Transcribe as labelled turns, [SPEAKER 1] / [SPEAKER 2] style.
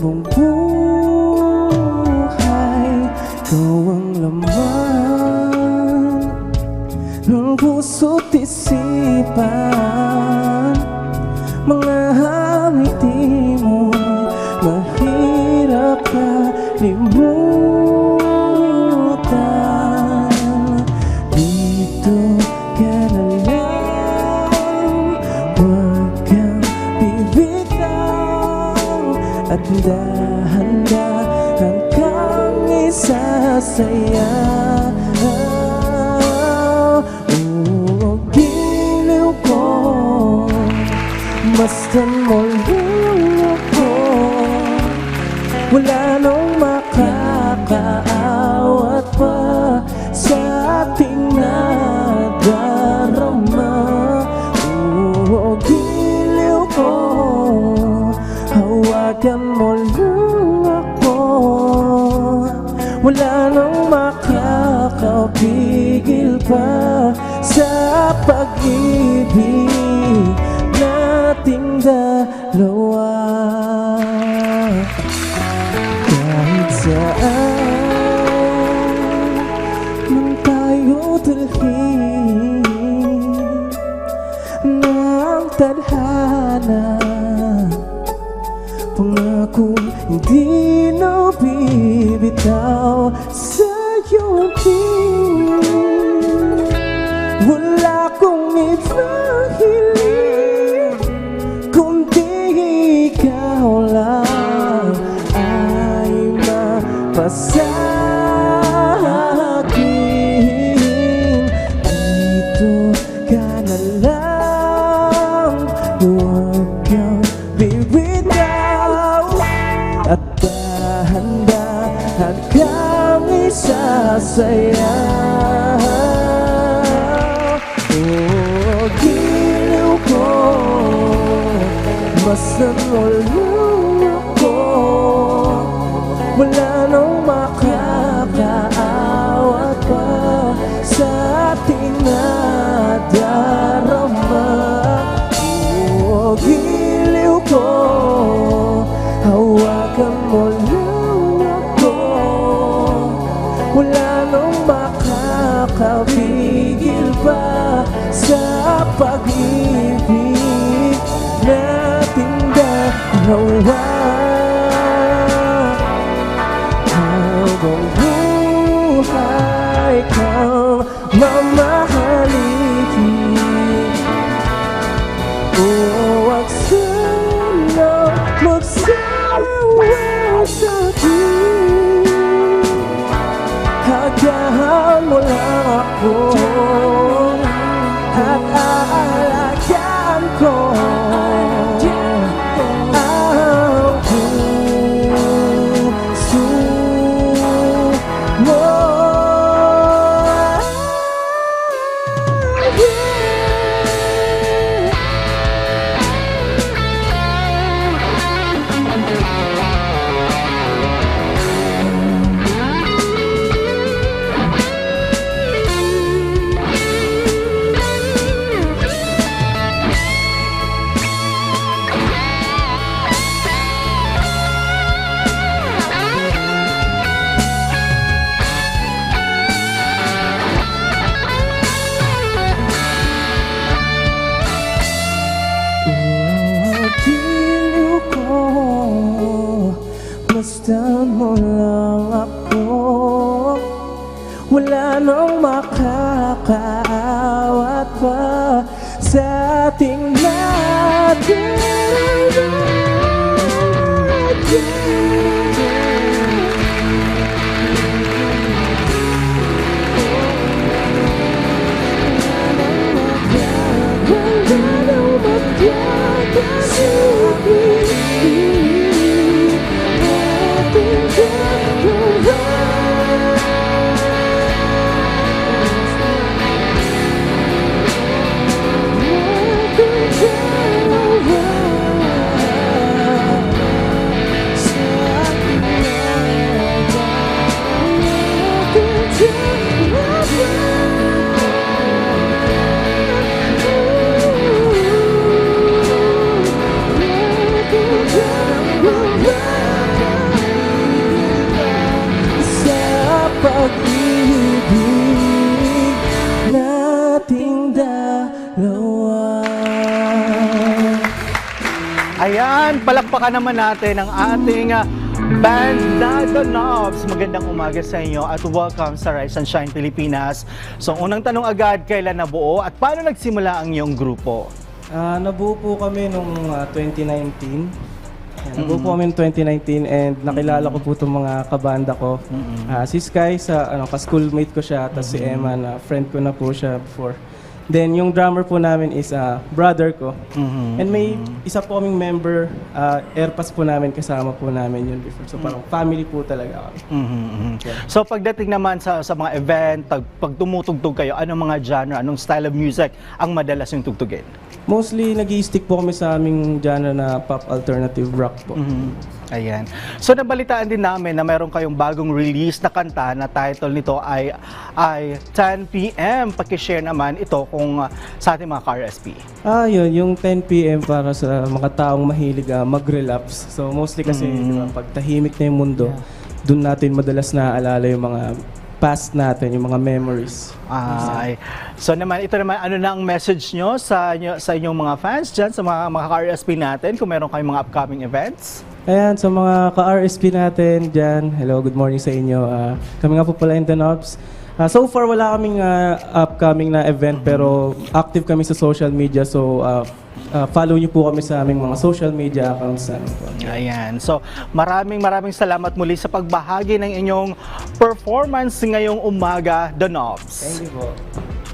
[SPEAKER 1] mong buhay. Ikaw ang laman ng puso't isipan. Mga ngiti mo'y mahirap kalimutan. Dito ka na lang, huwag kang bibitaw, at dahan-dahan kang isasaya. Giliw ko, masdan mo lang ako. Wala nang makakaawat pa sa ating nadarama. Giliw ko, hawakan mo lang ako. Wala nang makakapigil pa sa pag-ibig nating dalawa. Kahit saan man tayo dalhin ng tadhana, pangakong hindi na bibitaw sa'yo din. Wala kong ibang hiling kundi ikaw lang ay mapasakin. Dito ka na lang, huwag kang bibitaw, at dahan-dahan kang isasaya. Giliw ko, masdan mo lang ako. Wala nang makakaawat pa sa ating nadarama. Giliw ko, hawakan mo lang ako. Wala nang makakapigil pa sa pag-ibig nating dalawa. Habang buhay kang mamahalin, huwag sanang magsawa sa'kin. Hagahan mo lang ako at aalagaan ko ang puso mo. Giliw ko, masdan mo lang ako. Wala nang makakaawat pa sa ating nadarama.
[SPEAKER 2] palakpakan naman natin ang ating band na The Knobs. Magandang umaga sa inyo at welcome sa Rise and Shine Pilipinas. So unang tanong agad, kailan nabuo at paano nagsimula ang iyong grupo?
[SPEAKER 1] Nabuo po kami noong 2019. Nabuo po kami noong 2019 and nakilala ko po itong mga kabanda ko. Si Sky, ka-schoolmate ko siya, tapos si Emma, friend ko na po siya before. Then yung drummer po namin is brother ko. And may isa po kaming member, Airpass po namin, kasama po namin yun before. So parang family po talaga kami.
[SPEAKER 2] So pagdating naman sa mga event, pag tumutugtog kayo, anong mga genre, anong style of music ang madalas yung tugtugin?
[SPEAKER 1] Mostly nag-i-stick po kami sa aming genre na pop alternative rock po.
[SPEAKER 2] Ayan. So nabalitaan din namin na meron kayong bagong release na kanta na title nito ay 10 PM. Paki-share naman ito kung sa ating mga ka-RSP.
[SPEAKER 1] Yun, yung 10 PM para sa mga taong mahilig mag-relapse. So mostly kasi di ba, pag tahimik na yung mundo, dun natin madalas naaalala yung mga past natin, yung mga memories.
[SPEAKER 2] So naman, ito naman, ano na ang message nyo sa inyong mga fans dyan, sa mga ka-RSP natin, kung meron kayong mga upcoming events?
[SPEAKER 1] Ayan, sa mga ka-RSP natin dyan, hello, good morning sa inyo. Kami nga po pala in The Knobs. So far, wala kaming upcoming na event, pero active kami sa social media. So, follow niyo po kami sa aming mga social media accounts.
[SPEAKER 2] Ayan. So, maraming salamat muli sa pagbahagi ng inyong performance ngayong umaga, The Knobs.
[SPEAKER 1] Thank you po.